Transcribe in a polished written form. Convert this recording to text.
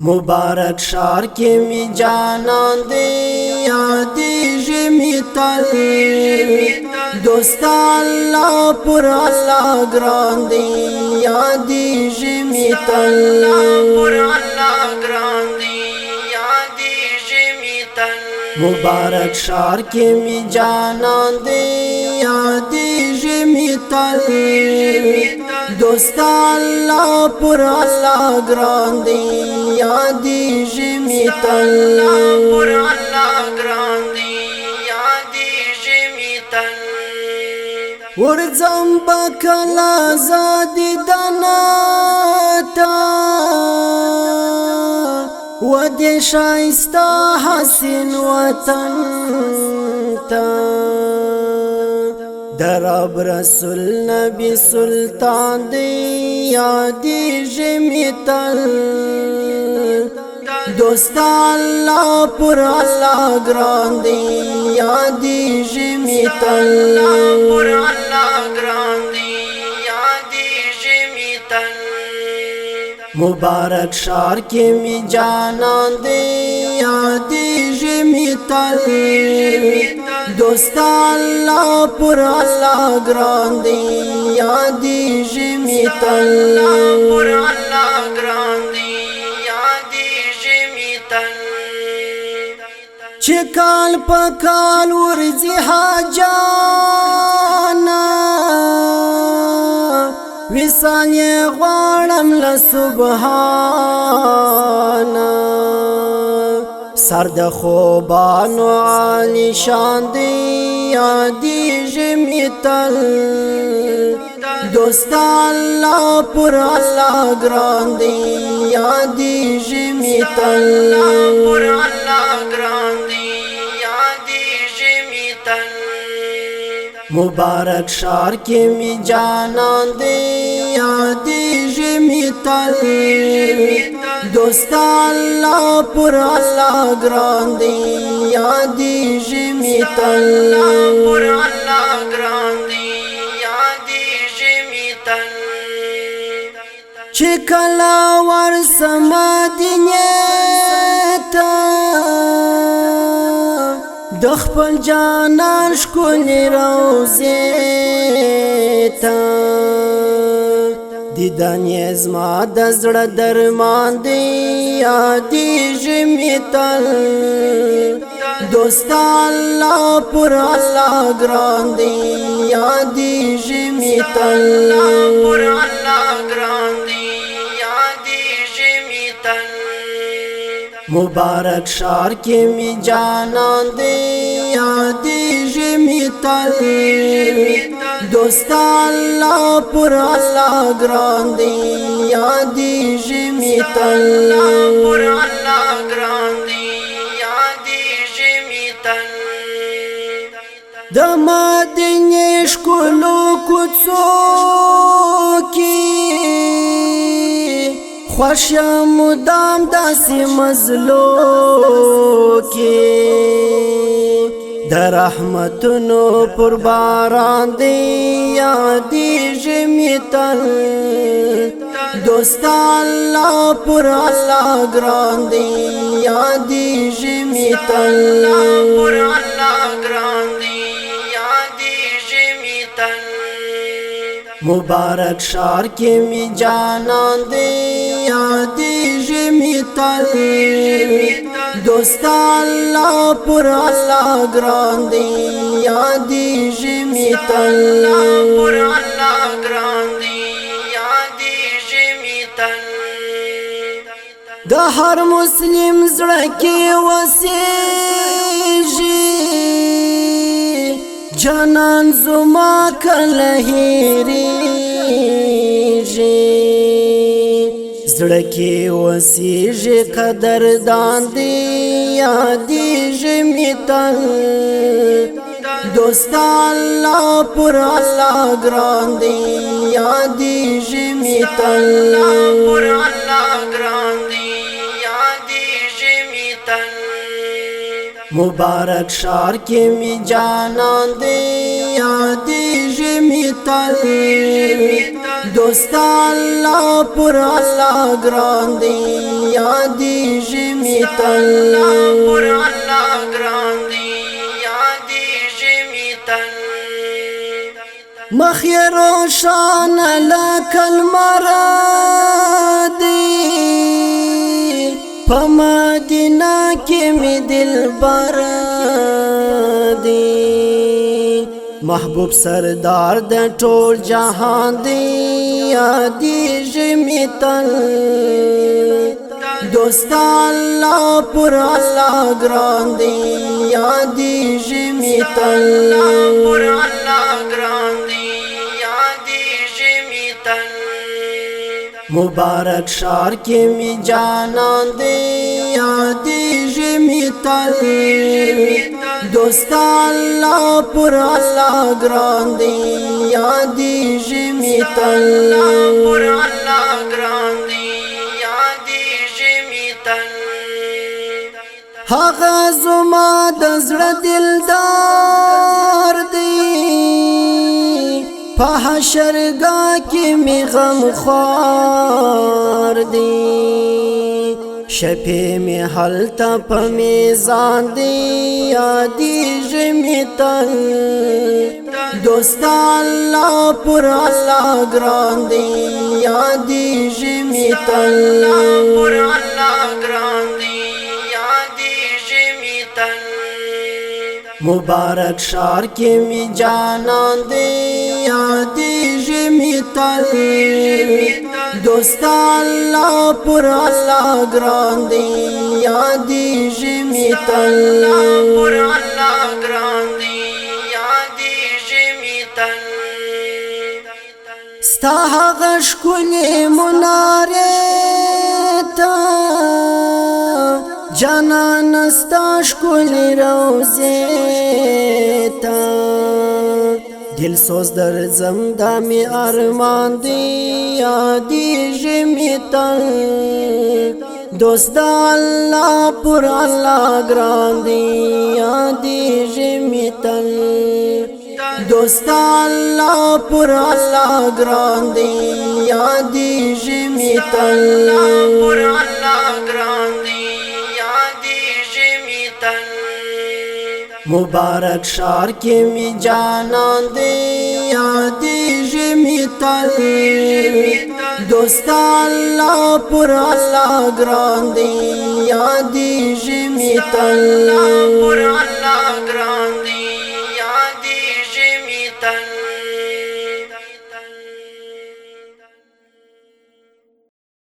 مبارک شار کې می جانان دی یادېږي می تل دوست الله پر الله ګران دی یادېږي می تل مبارک شار کې می جانان دی یادېږي می تل دوست الله پر الله ګران دی یادېږي می تل ورځم بکلا زادی دناتا ودې شایسته حسین وطن تا درب رسول نبی سلطان دی یادېږي می تل دوست الله پر الله ګران دی یادېږي می تل مبارک شار کې می جانان دی یادېږي می تل دوست الله پر الله ګران دی یادېږي می تل چې کال په کال ورځي حاجانا وصال یې غواړم له سبحانه سر د خوبانو عالی شان دی یادېږي می تل دوست الله پر الله ګران دی یادېږي می تل مبارک شار کې می جانان دی یادېږي می تل دوست الله پر الله ګران دی یادېږي می تل چې کله ورسم مدینې ته د خپل جانان ښکلې روضې ته دیدن یې زما د زړه درمان دی یادېږي می تل دوست الله پر الله ګران دی یادېږي می تل مبارک شار کې می جانان دی یادېږي می تل دوست الله پر الله ګران دی یادېږي می تل د مدینې ښکلو کوڅو کې خوښ یم مدام داسې مزلو کې د رحمتونو پر باران دی یادېږي می تل دوست الله پر الله ګران دی یادېږي می تل مبارک شار کې می جانان دی یادېږي می تل دوست الله پر الله ګران دی یادېږي می تل د هر مسلم زړه کې وسېږي جانان زما کله هېرېږي زړه کې وسېږي قدردان دی یادېږي می تل دوست الله پر الله ګران دی یادېږي می تل مبارک شار کې می جانان دی یادېږي می تل دوست الله پر الله ګران دی یادېږي مې تل پر الله ګران دی یادېږي مې تل مخ یې روښانه لکه لمر دی په مدینه کې مې دلبر دی محبوب سردار د ټول جهان دی یادېږي مې تل دوست الله پر الله ګران دی یادېږي مې تل پر الله ګران دی یادېږي مې تل مبارک شار کې مې جانان دی یادېږي مې تل دوست الله پر الله ګران دی یادېږي مې تل پر الله ګران دی یادېږي مې تل هغه زما د زړه دلدار دی په حشرګاه کې مې غم خوار دی شپې مې هلته په میزان دی یادېږي مې تل دوست الله پر الله ګران دی یادېږي مې تل پر الله ګران دی یادېږي مې تل مبارک شار کې مې جانان دی یادېږي مې تل دوست الله پر الله ګران دی یادېږي مې تل پر الله ګران دی یادېږي مې تل ستا هغه ښکلې منارې ته جانان ستا ښکلې روضې ته دل سوز درځم دا مې ارمان دی یادېږي مې تل دوست الله پر الله ګران دی یادېږي مې تل دوست الله پر الله ګران دی یادېږي مې تل پر الله ګران دی یادېږي مې تل مبارک شار کې مې جانان دی یادېږي مې تل دوست الله پر الله ګران دی یادېږي مې تل پر الله ګران دی